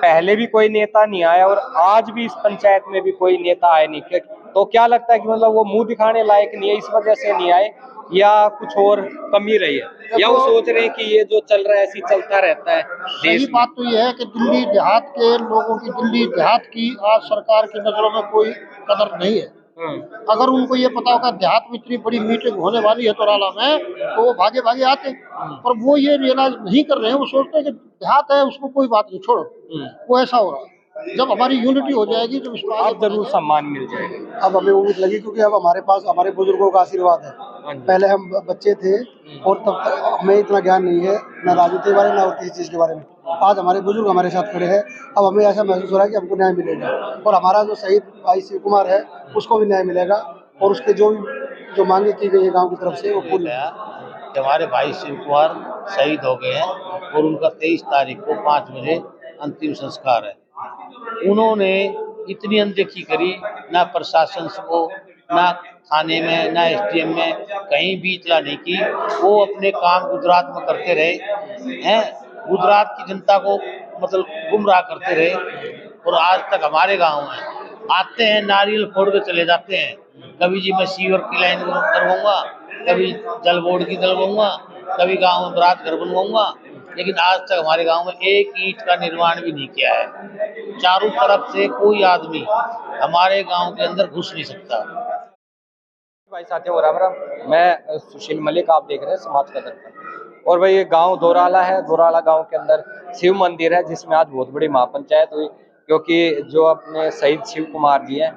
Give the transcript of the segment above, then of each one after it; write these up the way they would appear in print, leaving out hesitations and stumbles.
पहले भी कोई नेता नहीं आया और आज भी इस पंचायत में भी कोई नेता आया नहीं। तो क्या लगता है कि मतलब वो मुंह दिखाने लायक नहीं है, इस वजह से नहीं आए, या कुछ और कमी रही है, या वो सोच रहे हैं कि ये जो चल रहा है ऐसे ही चलता रहता है सही देश में? बात तो यह है कि दिल्ली देहात के लोगों की, दिल्ली देहात की आज सरकार की नजरों में कोई कदर नहीं है। अगर उनको ये पता होगा देहात में इतनी बड़ी मीटिंग होने वाली है तोराला में, तो वो भागे भागे आते। पर वो ये रियलाइज नहीं कर रहे हैं, वो सोचते हैं कि देहात है उसको कोई बात नहीं, छोड़ो। वो ऐसा हो रहा है। जब हमारी यूनिटी हो जाएगी, जब इसको अब जरूर सम्मान मिल जाएगा। अब हमें उम्मीद लगी, क्योंकि अब हमारे पास हमारे बुजुर्गों का आशीर्वाद है। पहले हम बच्चे थे और तब तक हमें इतना ज्ञान नहीं है, न राजनीति के बारे में, न और किसी चीज़ के बारे में। आज हमारे बुजुर्ग हमारे साथ खड़े हैं, अब हमें ऐसा महसूस हो रहा है कि हमको न्याय मिलेगा, और हमारा जो शहीद भाई शिव कुमार है उसको भी न्याय मिलेगा, और उसके जो मांगे की गई है गाँव की तरफ से वो पूरी। हमारे भाई शिव कुमार शहीद हो गए हैं और उनका 23 तारीख को 5 बजे अंतिम संस्कार है। उन्होंने इतनी अनदेखी करी, ना प्रशासन को, ना थाने में, ना एसडीएम में, कहीं भी इतला नहीं की। वो अपने काम गुजरात में करते रहे हैं, गुजरात की जनता को मतलब गुमराह करते रहे, और आज तक हमारे गांव में आते हैं, नारियल फोड़ के चले जाते हैं। कभी जी मैं सीवर की लाइन करवाऊंगा, कभी जल बोर्ड की करवाऊंगा, कभी गांव में बरात घर बनवाऊंगा, लेकिन आज तक हमारे गांव में एक ईंट का निर्माण भी नहीं किया है। चारों तरफ से कोई आदमी हमारे गांव के अंदर घुस नहीं सकता। भाई साथियों, बराबर मैं सुशील मलिक, आप देख रहे हैं समाज का दर्पण। और भाई ये गांव दोराला है, दोराला गांव के अंदर शिव मंदिर है, जिसमें आज बहुत बड़ी महापंचायत हुई, क्योंकि जो अपने शहीद शिव कुमार जी हैं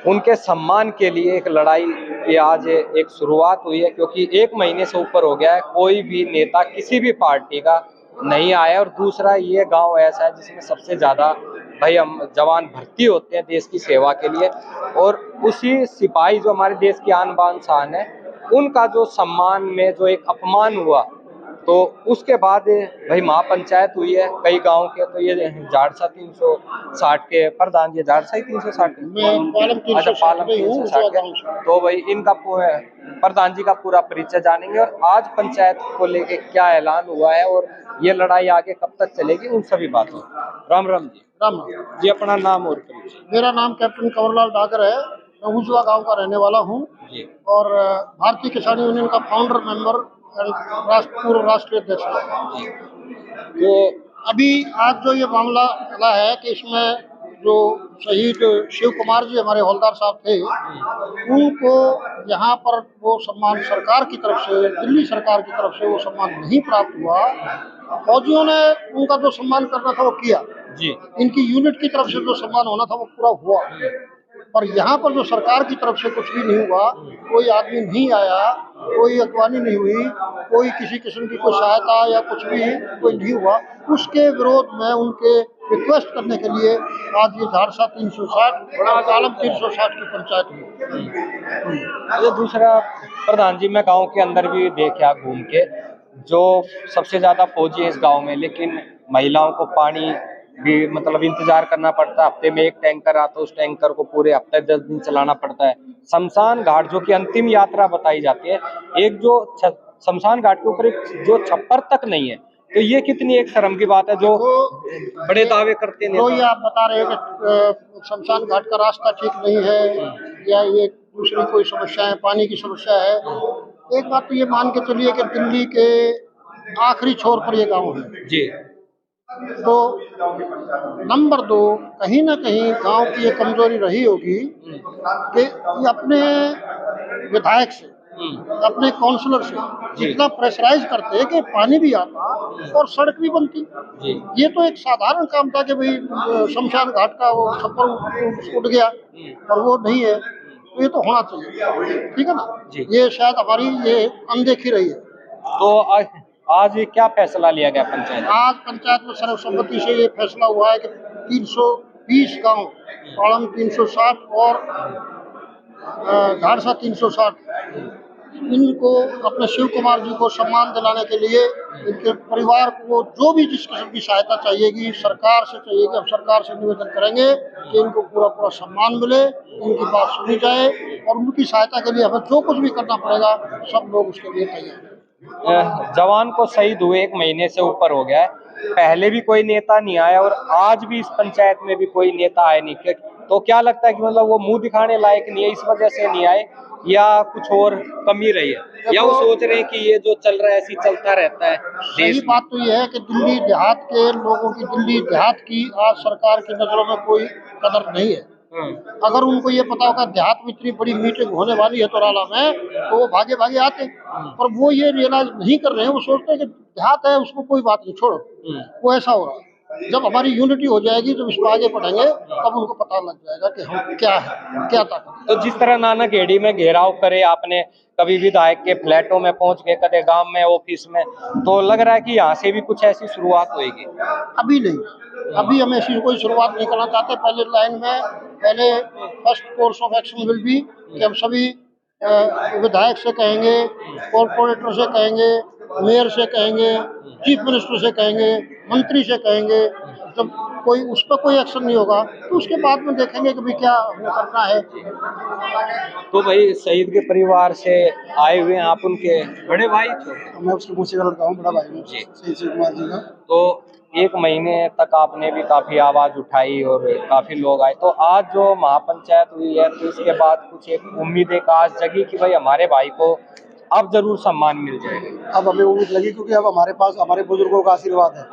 उनके सम्मान के लिए एक लड़ाई की आज एक शुरुआत हुई है। क्योंकि 1 महीने से ऊपर हो गया है, कोई भी नेता किसी भी पार्टी का नहीं आया। और दूसरा, ये गांव ऐसा है जिसमें सबसे ज्यादा भाई हम जवान भर्ती होते हैं देश की सेवा के लिए, और उसी सिपाही जो हमारे देश की आन बान शान है, उनका जो सम्मान में जो एक अपमान हुआ, तो उसके बाद भाई महापंचायत हुई है कई गांव के। तो ये जाड़सा 360 के प्रधान जी, जाड़सा ही 360 अच्छा पालम 360 के, तो भाई इनका प्रधान जी का पूरा परिचय जानेंगे, और आज पंचायत को लेके क्या ऐलान हुआ है और ये लड़ाई आगे कब तक चलेगी, उन सभी बातों। राम राम जी। राम जी, अपना नाम और परिचय। मेरा नाम कैप्टन कंवरलाल डागर है, मैं उजवा गांव का रहने वाला हूं, और भारतीय किसान यूनियन का फाउंडर मेंबर और पूर्व राष्ट्रीय अध्यक्ष है। तो अभी आज जो ये मामला चला है कि इसमें जो शहीद शिव कुमार जी हमारे हवलदार साहब थे, उनको यहाँ पर वो सम्मान सरकार की तरफ से, दिल्ली सरकार की तरफ से वो सम्मान नहीं प्राप्त हुआ। फौजियों ने उनका जो सम्मान करना था वो किया जी, इनकी यूनिट की तरफ से जो सम्मान होना था वो पूरा हुआ, पर यहाँ पर जो सरकार की तरफ से कुछ भी नहीं हुआ, कोई आदमी नहीं आया, कोई अगवानी नहीं हुई, कोई किसी किस्म की कोई सहायता या कुछ भी कोई नहीं हुआ। उसके विरोध में उनके रिक्वेस्ट करने के लिए आज ये झारसा 360 और कालम 360 की पंचायत हुई। दूसरा प्रधान जी, मैं गांव के अंदर भी देखा घूम के, जो सबसे ज्यादा फौजी है इस गांव में, लेकिन महिलाओं को पानी भी मतलब इंतजार करना पड़ता है। हफ्ते में एक टैंकर आता है, उस टैंकर को पूरे हफ्ते 10 दिन चलाना पड़ता है। शमशान घाट जो कि अंतिम यात्रा बताई जाती है, एक जो शमशान घाट के ऊपर एक जो छप्पर तक नहीं है, तो ये कितनी एक शर्म की बात है जो बड़े दावे करते हैं। तो ये आप बता रहे हैं कि शमशान घाट का रास्ता ठीक नहीं है, या ये दूसरी कोई समस्या है, पानी की समस्या है। एक बात तो ये मान के चलिए कि दिल्ली के आखिरी छोर पर ये गाँव है जी। तो नंबर 2, कहीं ना कहीं गांव की ये कमजोरी रही होगी कि ये अपने विधायक से, अपने काउंसलर से जितना प्रेशराइज करते कि पानी भी आता और सड़क भी बनती। ये तो एक साधारण काम था कि भाई शमशान घाट का वो छप्पर उठ गया और वो नहीं है, तो ये तो होना चाहिए, ठीक है ना। ये शायद हमारी ये अनदेखी रही है। तो आज क्या फैसला लिया गया पंचायत? आज पंचायत में सर्वसम्मति से ये फैसला हुआ है कि 320 गांव, पालम 360 और झारसा 360, इनको अपने शिव कुमार जी को सम्मान दिलाने के लिए इनके परिवार को जो भी जिस किस्म की सहायता चाहिएगी सरकार से चाहिएगी, हम सरकार से निवेदन करेंगे कि इनको पूरा पूरा सम्मान मिले, इनकी बात सुनी जाए, और उनकी सहायता के लिए हमें जो कुछ भी करना पड़ेगा सब लोग उसके लिए तैयार हैं। जवान को शहीद हुए 1 महीने से ऊपर हो गया है, पहले भी कोई नेता नहीं आया और आज भी इस पंचायत में भी कोई नेता आया नहीं। तो क्या लगता है कि मतलब वो मुंह दिखाने लायक नहीं है, इस वजह से नहीं आए, या कुछ और कमी रही है, या वो सोच रहे हैं कि ये जो चल रहा है ऐसे ही चलता रहता है सही देश में? बात तो यह है कि दिल्ली देहात के लोगों की, दिल्ली देहात की आज सरकार की नजरों में कोई कदर नहीं है। अगर उनको ये पता होगा देहात में इतनी बड़ी मीटिंग होने वाली है तोराला में, तो वो भागे भागे आते। पर वो ये रियलाइज नहीं कर रहे हैं, वो सोचते हैं कि देहात है, उसको कोई बात नहीं, छोड़ो। वो ऐसा हो रहा है। जब हमारी यूनिटी हो जाएगी, जब इस पर आगे बढ़ेंगे, तब उनको पता लग जाएगा कि हम क्या है, क्या ताकत है। तो जिस तरह नानाखेड़ी में घेराव करे आपने, कभी विधायक के फ्लैटों में पहुंच गए, कदे गांव में, ऑफिस में, तो लग रहा है कि यहाँ से भी कुछ ऐसी शुरुआत होगी? अभी नहीं, अभी हम ऐसी कोई शुरुआत नहीं करना चाहते। पहले लाइन में, पहले first course of action will be कि हम सभी विधायक से कहेंगे, कॉर्पोरेटर से कहेंगे, मेयर से कहेंगे, चीफ मिनिस्टर से कहेंगे, मंत्री से कहेंगे। जब कोई उस पर कोई एक्शन नहीं होगा, तो उसके बाद में देखेंगे कि भाई क्या हमें करना है। तो भाई शहीद के परिवार से आए हुए हैं आप, उनके बड़े भाई, छोटे? मैं उसके मुझसे लड़का हूँ, बड़ा भाई हूँ जी। शहीद शिव कुमार जी का। तो एक महीने तक आपने भी काफी आवाज उठाई और काफी लोग आए, तो आज जो महापंचायत हुई है, तो इसके बाद कुछ एक उम्मीद, एक आस जगी कि भाई हमारे भाई को अब जरूर सम्मान मिल जाएगा? अब हमें उम्मीद लगी, क्योंकि अब हमारे पास हमारे बुजुर्गों का आशीर्वाद है।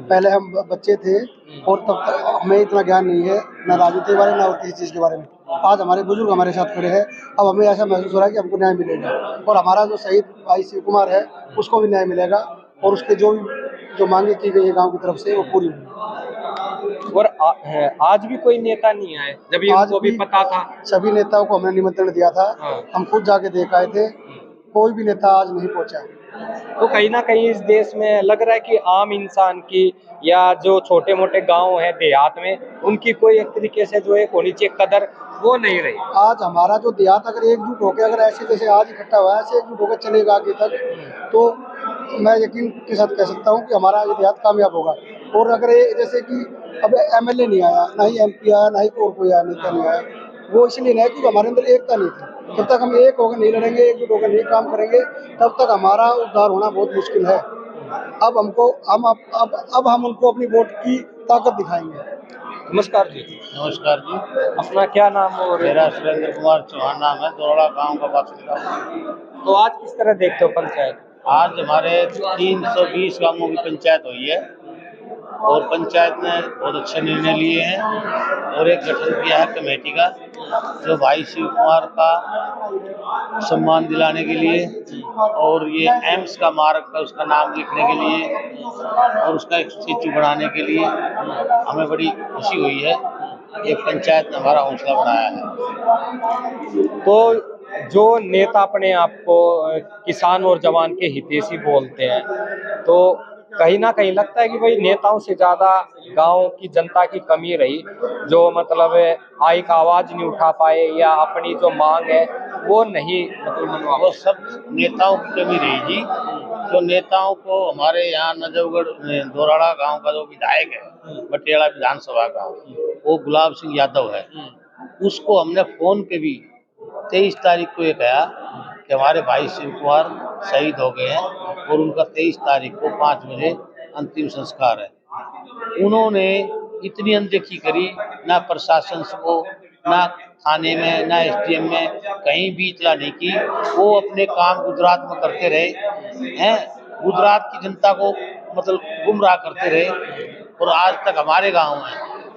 पहले हम बच्चे थे और तब तक हमें इतना ज्ञान नहीं है, न राजनीति के बारे में, न और किसी चीज़ के बारे में। आज हमारे बुजुर्ग हमारे साथ खड़े हैं, अब हमें ऐसा महसूस हो रहा है कि हमको न्याय मिलेगा, और हमारा जो शहीद भाई शिव कुमार है उसको भी न्याय मिलेगा, और उसके जो मांगे की गई है गांव की तरफ से, वो पूरी होगी। और आज भी कोई नेता नहीं आए, जब ये आज उनको भी पता था? सभी नेताओं को हमने निमंत्रण दिया था, हम खुद जाके देख आए थे, कोई भी नेता आज नहीं पहुंचा। तो कहीं ना कहीं इस देश में लग रहा है कि आम इंसान की, या जो छोटे मोटे गांव हैं देहात में, उनकी कोई एक तरीके से जो एक होनी चाहिए कदर, वो नहीं रही। आज हमारा जो देहात अगर एकजुट होकर, अगर ऐसे जैसे आज इकट्ठा हुआ है, ऐसे एकजुट होकर चलेगा आगे तक, तो मैं यकीन के साथ कह सकता हूँ कि हमारा ये देहात कामयाब होगा। और अगर ये जैसे कि अब एमएलए नहीं आया, ना ही एमपी आया, ना ही और कोई आया, नेता नहीं आया, वो इसलिए नहीं है क्योंकि हमारे अंदर एकता नहीं थी। जब तक हम एक होकर नहीं लड़ेंगे, एकजुट होकर नहीं काम करेंगे, तब तक हमारा उद्धार होना बहुत मुश्किल है। अब हमको अब हम उनको अपनी वोट की ताकत दिखाएंगे। नमस्कार जी। नमस्कार जी। अपना क्या नाम और? मेरा सुरेंद्र कुमार चौहान नाम है, दोरड़ा गांव का बासिंदा हूँ। तो आज किस तरह देखते हो पंचायत? आज हमारे 320 गांवों की पंचायत हुई है, और पंचायत ने बहुत अच्छे निर्णय लिए हैं, और एक गठन किया है कमेटी का, जो भाई शिव कुमार का सम्मान दिलाने के लिए, और ये एम्स का मार्ग का उसका नाम लिखने के लिए, और उसका एक स्टेचू बनाने के लिए हमें बड़ी खुशी हुई है। एक पंचायत ने हमारा हौसला बढ़ाया है। तो जो नेता अपने आप को किसान और जवान के हितैषी बोलते हैं, तो कहीं ना कहीं लगता है कि भाई नेताओं से ज्यादा गांव की जनता की कमी रही, जो मतलब आई का आवाज नहीं उठा पाए, या अपनी जो मांग है वो नहीं मतलब मनवा वो सब नेताओं की कमी रही जी। जो नेताओं को हमारे यहाँ नजफगढ़ दोराड़ा गांव का जो विधायक है, बटियाला विधानसभा का, वो गुलाब सिंह यादव है। उसको हमने फोन पे भी 23 तारीख को ये कहा कि हमारे भाई शिव कुमार शहीद हो गए हैं, और उनका 23 तारीख को 5 बजे अंतिम संस्कार है। उन्होंने इतनी अनदेखी करी, ना प्रशासन को, ना थाने में, ना एसडीएम में, कहीं भी इतला नहीं की। वो अपने काम गुजरात में करते रहे हैं, गुजरात की जनता को मतलब गुमराह करते रहे, और आज तक हमारे गांव में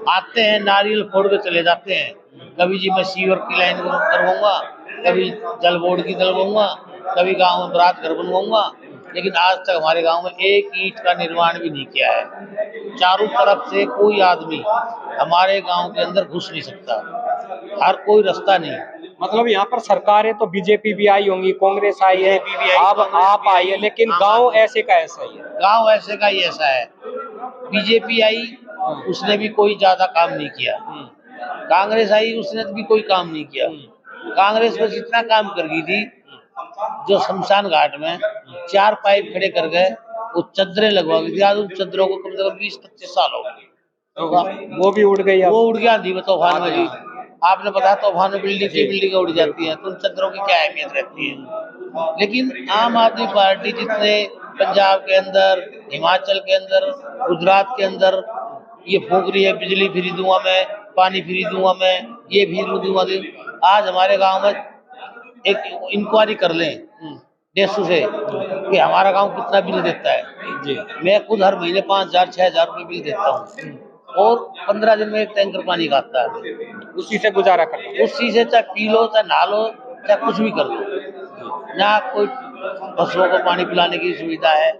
आते हैं, नारियल फोड़ के चले जाते हैं। कभी जी मैं सीवर की लाइन करवाऊंगा, कभी जल बोर्ड की दिलवाऊंगा, कभी गांव में बरात घर बनवाऊंगा, लेकिन आज तक हमारे गांव में एक ईंट का निर्माण भी नहीं किया है। चारों तरफ से कोई आदमी हमारे गांव के अंदर घुस नहीं सकता, हर कोई रास्ता नहीं। मतलब यहाँ पर सरकारें तो बीजेपी भी आई होंगी, कांग्रेस आई है, आप आई है, लेकिन गांव ऐसे का ऐसा ही है। गांव ऐसे का ही ऐसा है। बीजेपी आई, उसने भी कोई ज्यादा काम नहीं किया। कांग्रेस आई, उसने भी कोई काम नहीं किया। कांग्रेस बस इतना काम कर गई थी, जो शमशान घाट में 4 पाइप खड़े कर गए, वो चद्दरें लगवा गई थी। आज उन चद्दरों को कम से कम 20-25 साल हो गए, वो भी उड़ गई। वो उड़ गया आंधी में, तूफान में जी। आपने बताया तूफान में बिल्डिंग उड़ जाती है, तो उन चद्दरों की क्या अहमियत रहती है। लेकिन आम आदमी पार्टी जितने पंजाब के अंदर, हिमाचल के अंदर, गुजरात के अंदर ये फूंक रही है, बिजली फ्री दूंगा मैं, पानी फ्री दूंगा मैं, ये फ्री दूंगा। आज हमारे गांव में एक इंक्वायरी कर लें डेसू से कि हमारा गांव कितना बिल देता है। जी। मैं खुद हर महीने 5,000 6,000 रुपये बिल देता हूँ और 15 दिन में एक टैंकर पानी का आता है। उसी से गुजारा करना। उसी से चाहे पी लो, चाहे नहा लो, चाहे कुछ भी कर लो। ना कोई पशुओं को पानी पिलाने की सुविधा है,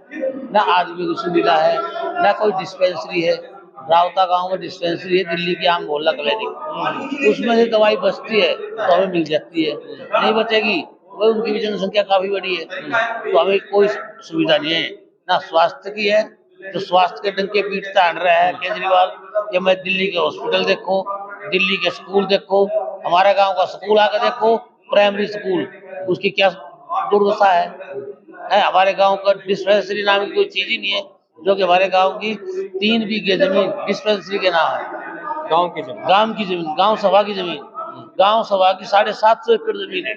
ना आदमी की सुविधा है, ना कोई डिस्पेंसरी है। रावता गांव में डिस्पेंसरी है, दिल्ली की आम मोहल्ला क्लिनिक, उसमें से दवाई बचती है तो हमें मिल जाती है, नहीं बचेगी वही उनकी भी जनसंख्या काफी बड़ी है तो हमें कोई सुविधा नहीं है, ना स्वास्थ्य की है। जो स्वास्थ्य के डंके पीटता हट रहा है केजरीवाल, कि मैं दिल्ली के हॉस्पिटल देखो, दिल्ली के स्कूल देखो, हमारे गांव का स्कूल आके देखो, प्राइमरी स्कूल, उसकी क्या दुर्दशा है। हमारे गांव का डिस्पेंसरी नाम की कोई चीज ही नहीं है, जो कि हमारे गांव की 3 बीघे जमीन डिस्पेंसरी के नाम है। गांव की जमीन, गांव सभा की जमीन, गांव सभा की 750 एकड़ जमीन है,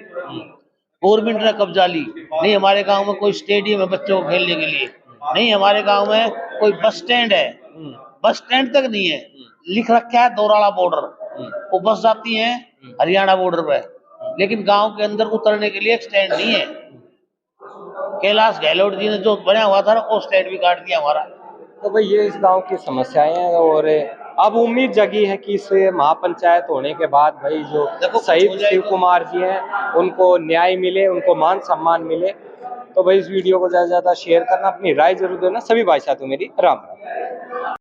गवर्नमेंट ने कब्जा ली। नहीं हमारे गांव में कोई स्टेडियम है बच्चों को खेलने के लिए, नहीं हमारे गांव में कोई बस स्टैंड है, बस स्टैंड तक नहीं है। लिख रखा है दौराला बॉर्डर, वो बस जाती है हरियाणा बॉर्डर पे, लेकिन गांव के अंदर उतरने के लिए एक स्टैंड नहीं है। कैलाश गहलोत जी ने जो बना हुआ था ना, वो स्टैंड भी काट दिया हमारा। तो भाई ये इस गांव की समस्याएं हैं और अब उम्मीद जगी है कि इस महापंचायत होने के बाद भाई जो शहीद शिव कुमार जी हैं उनको न्याय मिले, उनको मान सम्मान मिले। तो भाई इस वीडियो को ज्यादा से ज्यादा शेयर करना, अपनी राय जरूर देना। सभी भाई साथियों मेरी राम राम।